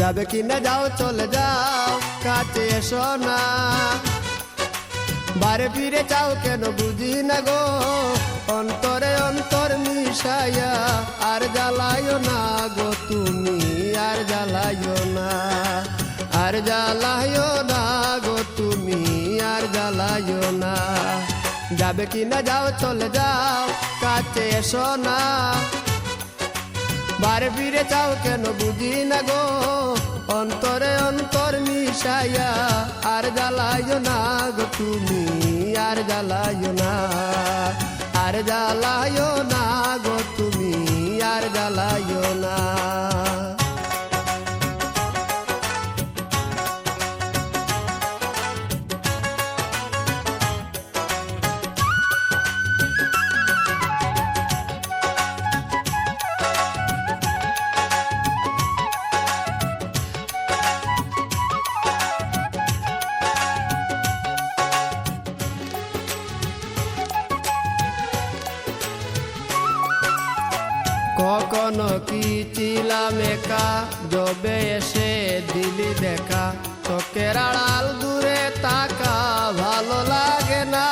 যাবে কিনা যাও চলে যাও, কাছে এসো না। বারে ফিরে চাও কেন বুঝি না গো, অন্তরে অন্তর মিশাইয়া আর জ্বালাইও না গো তুমি, আর জ্বালাইও না, আর জ্বালাইও না গো তুমি, আর জ্বালাইও না। যাবে কিনা যাও চলে যাও, কাছে এসো না। বারে ফিরে চাও কেন বুঝি না গো, অন্তরে অন্তর মিশাইয়া আর জ্বালাইও না গো তুমি, আর জ্বালাইও না, আর জ্বালাইও না গো তুমি, আর জ্বালাইও না। কখনো কি ছিলাম একা, জবে এসে দিলি দেখা, চোখের আড়াল দূরে তাকা ভালো লাগে না।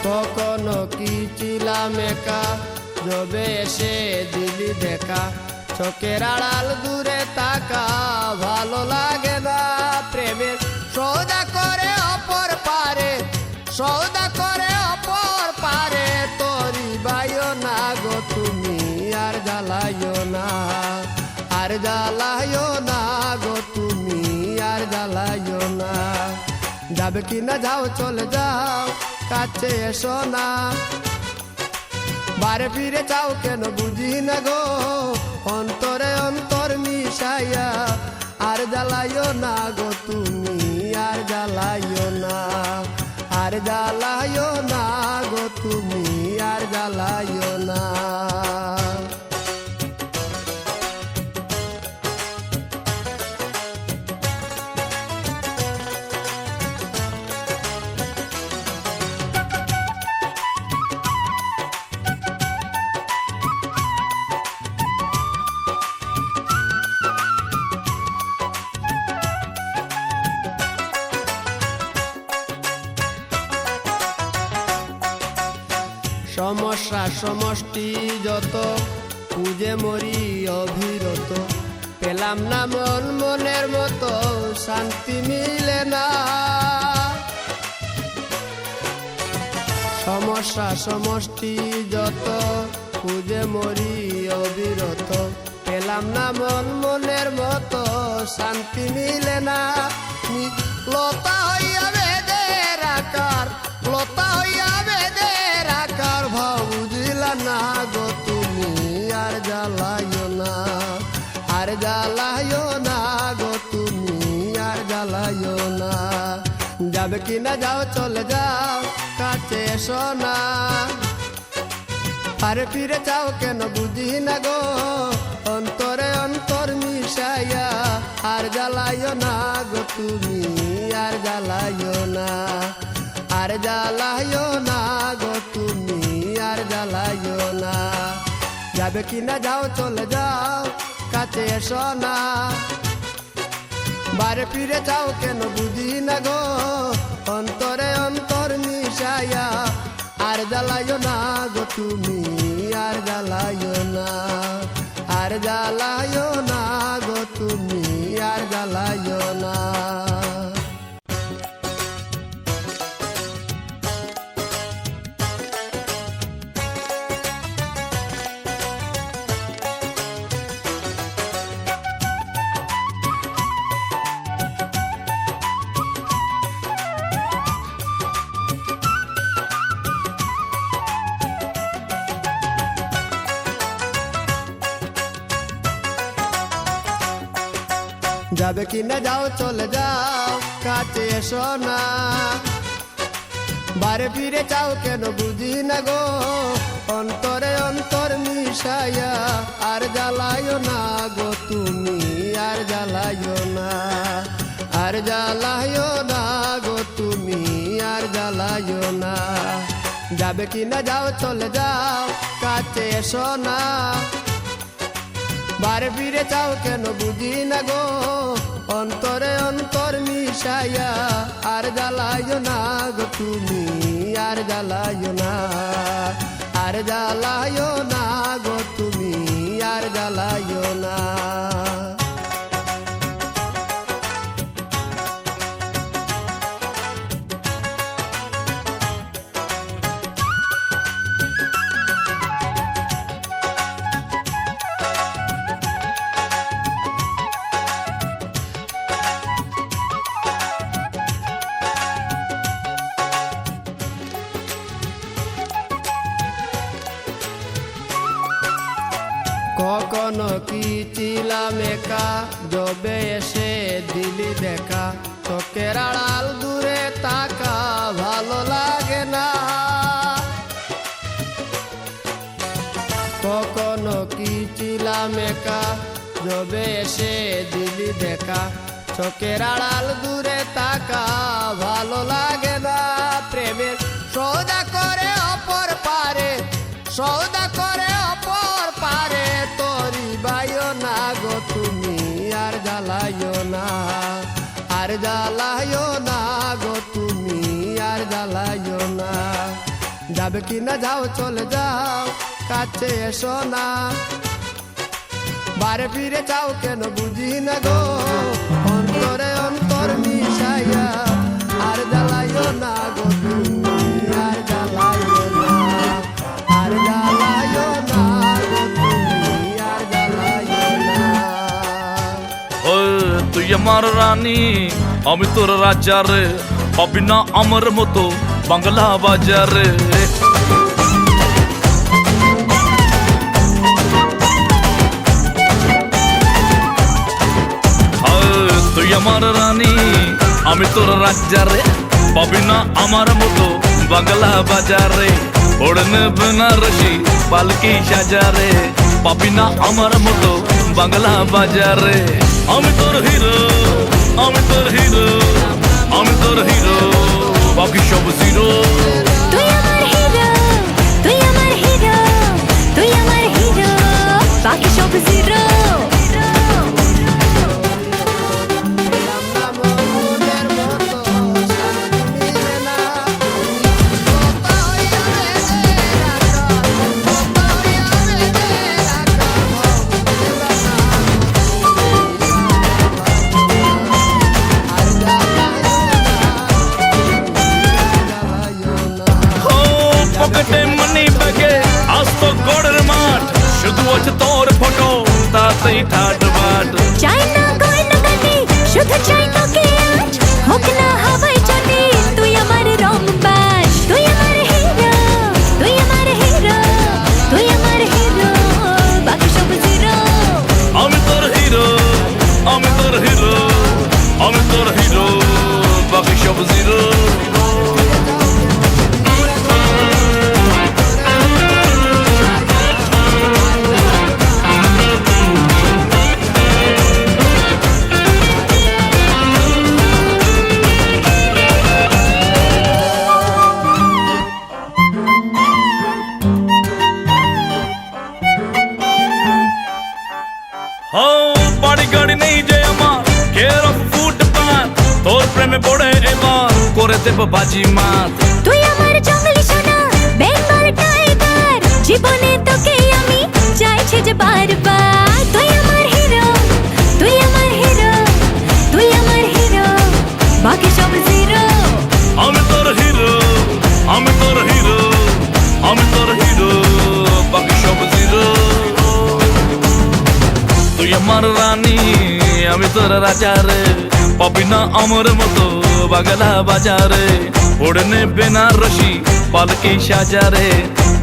কখনো কি ছিলাম একা, জবে এসে দিলি দেখা, চোখের আড়াল দূরে তাকা ভালো লাগে না। প্রেমের সৌদা করে অপর পারে, সৌদা করে অপর পারে, তোরি বাইও না গো তুমি, আর জ্বালাইও না, আর জ্বালাইও না গো তুমি, আর জ্বালাইও না। যাবে কিনা যাও চলে যাও, কাছে এসো না। বারে ফিরে যাও কেন বুঝি না গো, অন্তরে অন্তর মিশাইয়া আর জ্বালাইও না গো তুমি, আর জ্বালাইও না, আর জ্বালাইও না গো তুমি, আর জ্বালাইও না। সমস্যা সমষ্টি যত, খুঁজে মরি অবিরত, পেলাম না মন মনের মতো, শান্তি মিলে না। সমস্যা সমষ্টি যত, খুঁজে মরি অবিরত, পেলাম না মন মনের মতো, শান্তি মিলে না। লতা হইয়া বেদের আকার, লতা হইয়া বেদের আকার, ভাব বুঝিলা না গো তুমি, আর জ্বালাইও না, আর জ্বালাইও না গো তুমি, আর জ্বালাইও না। যাবে কিনা যাও চলে যাও, কাছে এসো না। আরে ফিরে যাও কেন বুঝি না গো, অন্তরে অন্তর মিশাইয়া আর জ্বালাইও না গো তুমি, আর জ্বালাইও না, আর জ্বালাইও না গো তুমি, আর জ্বালাইও না। যাবে কিনা যাও চলে যাও, কাছে এসো না। বারে ফিরে যাও কেন বুঝি না গো, অন্তরে অন্তর মিশাইয়া আর জ্বালাইও না গো তুমি, আর জ্বালাইও না, আর জ্বালাইও না গো তুমি, আর জ্বালাইও না। যাবে কিনা যাও চলে যাও, কাছে এসো না। বারে ফিরে চাও কেন বুঝি না গো, অন্তরে অন্তর মিশাইয়া আর জ্বালাইও না গো তুমি, আর জ্বালাইও না, আর জ্বালাইও না গো তুমি, আর জ্বালাইও না। যাবে কিনা যাও চলে যাও, কাছে এসো না। বারে ফিরে চাও কেন বুঝি না গো, অন্তরে অন্তর মিশাইয়া আর জ্বালাইও না গো তুমি, আর জ্বালাইও না, আর জ্বালাইও না গো তুমি, আর জ্বালাইও না। কখনো কি ছিলাম একা, যবে এসে দিলি দেখা, চোখের আড়াল দূরে তাকা ভালো লাগে না। কখনো কি ছিলাম একা, যবে এসে দিলি দেখা, চোখের আড়াল দূরে তাকা ভালো লাগে না। প্রেমের সৌদা করে অপর পারে, সৌদা করে অপর পারে, তোরি বাইও না গো তুমি, আর জ্বালাইও না, আর জ্বালাইও না গো তুমি, আর জ্বালাইও না। যাবে কি না যাও চলে যাও, কাছে এসো না, বারে ফিরে যাও কেন বুঝি না গো, অন্তরে অন্তর মিশাইয়া আর জ্বালাইও না গো তুমি, আর জ্বালাইও না, আর জ্বালাইও না গো তুমি, আর জ্বালাইও না। ও তুই আমার রানী আমি তোর রাজা রে, পাবি না আমার মতো বাংলা বাজারে। তুই আমার রানী আমি তোর রাজা রে, পাবি না আমার মতো বাংলা বাজারে। ওড়নে বেনারসি পালকি সাজারে, পাবি না আমার মতো বাংলা বাজারে। আমি তোর হিরো, আমি তোর হিরো, আমি তোর হিরো, বাকি সব জিরো। তুই আমার হিরো, তুই আমার হিরো, তুই আমার হিরো, বাকি সব জিরো। পকেটে মানি ব্যাগে আজ তো গড়ের মাঠ, শুধু আছে তোর ফটো তাতেই ঠাট বাট। চাই না গয়না গাটি, শুধু চাই তোকে আজ, হোক না হাওয়ায় চটি, তুই আমার রংবাজ। তুই আমার হিরো, তুই আমার হিরো, তুই আমার হিরো, বাকি সব জিরো। আমি তোর হিরো, আমি তোর হিরো, আমি তোর হিরো, বাকি সব জিরো। বাড়ি গাড়ি নেই যে আমার, কেয়ার অফ ফুটপাথ, তোর প্রেমে পড়ে এবার করে দেব বাজি মাত। তুই আমার জঙ্গলি সোনা, বেঙ্গল টাইগার, জীবনে তোকে আমি চাইছি যে বারবার। তুই আমার হিরো, তুই আমার হিরো, তুই আমার হিরো, বাকি সব জিরো। আমি তোর হিরো, আমি তোর হিরো, আমি তোর হিরো, বাকি সব জিরো। তুই আমার রানী আমি তোর রাজা রে, পাবি না আমার মতো বাংলা বাজারে। ওড়নে বেনারসি পালকি সাজারে,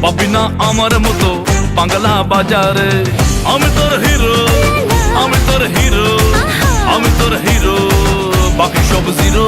পাবি না আমার মতো বাংলা বাজারে। আমি তোর হিরো, আমি তোর হিরো, আমি তোর হিরো, বাকি সব জিরো।